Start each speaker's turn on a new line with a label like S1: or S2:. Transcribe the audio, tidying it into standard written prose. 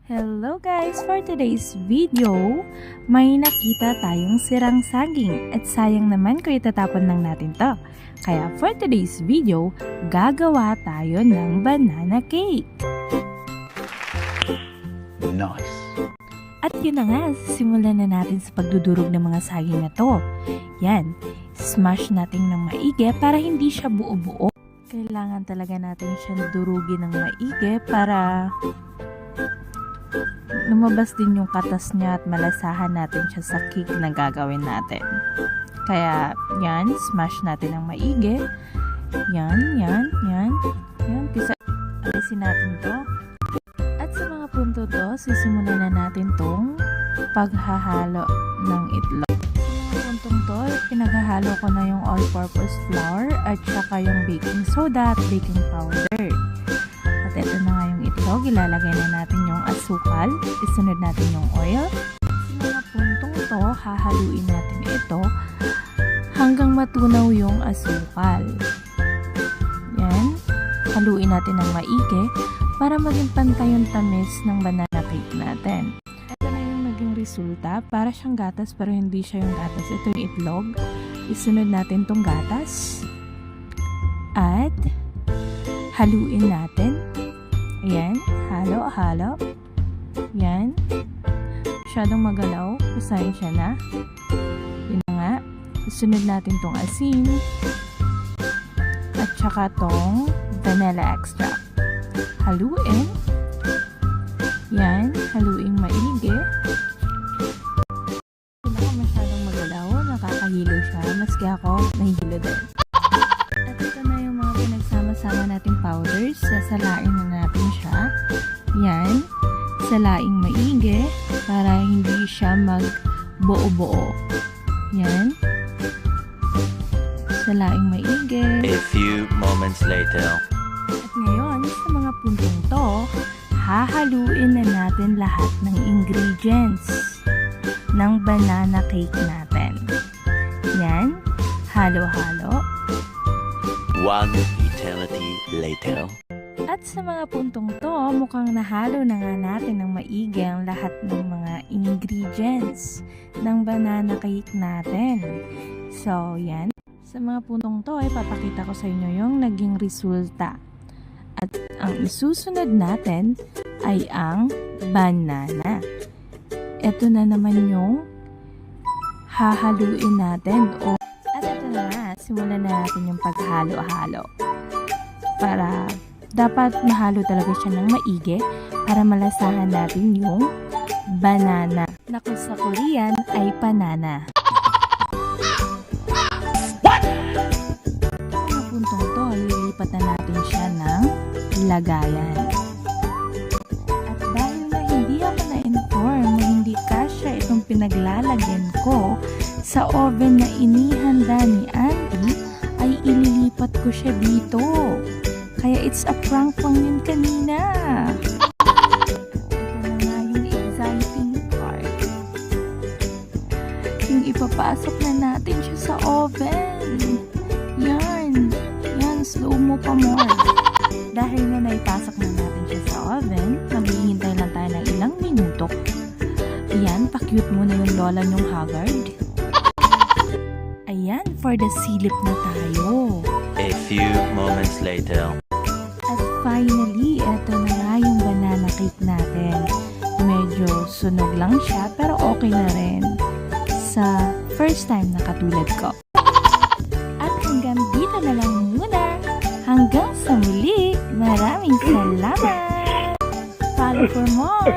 S1: Hello guys! For today's video, may nakita tayong sirang saging at sayang naman kung itatapon lang natin to. Kaya for today's video, gagawa tayo ng banana cake.
S2: Nice!
S1: At yun na nga, simulan na natin sa pagdudurog ng mga saging na to. Yan, smash natin ng maigi para hindi siya buo-buo. Kailangan talaga natin siyang durugin ng maigi para lumabas din yung katas niya at malasahan natin siya sa cake na gagawin natin. Kaya, yan, smash natin ng maigi. Yan. Alisin natin to. At sa mga punto to, sisimulan na natin tong paghahalo ng itlog. Sa mga puntong to, pinaghahalo ko na yung all-purpose flour at saka yung baking soda at baking powder. At ito na nga yung itlog, ilalagay na natin yung asukal, isunod natin yung oil. Sa mga puntong to, hahaluin natin ito hanggang matunaw yung asukal. Yan, haluin natin ng maigi para maging pantay yung tamis ng banana cake natin. Ito na yung naging resulta, para siyang gatas pero hindi siya yung gatas. Ito yung itlog, isunod natin tong gatas at haluin natin. Ayan, halo. Yan. Masyadong magalaw. Pasensya na. Yun na nga. Isunod natin tong asin. At saka tong vanilla extract. Haluin. Yan. Haluin maigi. Kung ako masyadong magalaw, nakakahilo siya. Maski ako, nahihilo din. At ito na yung mga pinagsama-sama nating powders. Sasalain na natin siya. Yan. Salaing maigi para hindi siya mag-buo-buo. Yan. Salaing maigi.
S2: A few moments later.
S1: At ngayon, sa mga puntong to, hahaluin na natin lahat ng ingredients ng banana cake natin. Yan. Halo-halo.
S2: One eternity later.
S1: At sa mga puntong to, mukhang nahalo na nga natin ng maigi ang lahat ng mga ingredients ng banana cake natin. So, yan. Sa mga puntong to, ay papakita ko sa inyo yung naging resulta. At ang isusunod natin ay ang banana. Ito na naman yung hahaluin natin. At ito na nga, simulan na natin yung paghalo-halo. Para dapat mahalo talaga siya ng maigi para malasahan natin yung banana. Na kung sa Korean ay panana. What? Mga puntong to, lilipat na natin siya ng lagayan. At dahil na hindi ako na-inform na hindi kasya itong pinaglalagyan ko sa oven na inihanda ni Andy, ay ililipat ko siya dito. Kaya it's a prank lang yun kanina. Ito na nga yung exciting part. Yung ipapasok na natin siya sa oven. Yan, slow mo pa more. Dahil na naipasok na natin siya sa oven, maghihintay lang tayo ng ilang minuto. Ayan, pa-cute muna yung lola nyong haggard. Ayan, for the silip na tayo.
S2: A few moments later.
S1: At finally, eto na nga yung banana cake natin. Medyo sunog lang siya, pero okay na rin sa first time na katulad ko. At hanggang dito na lang muna. Hanggang sa muli. Maraming salamat! Follow for more!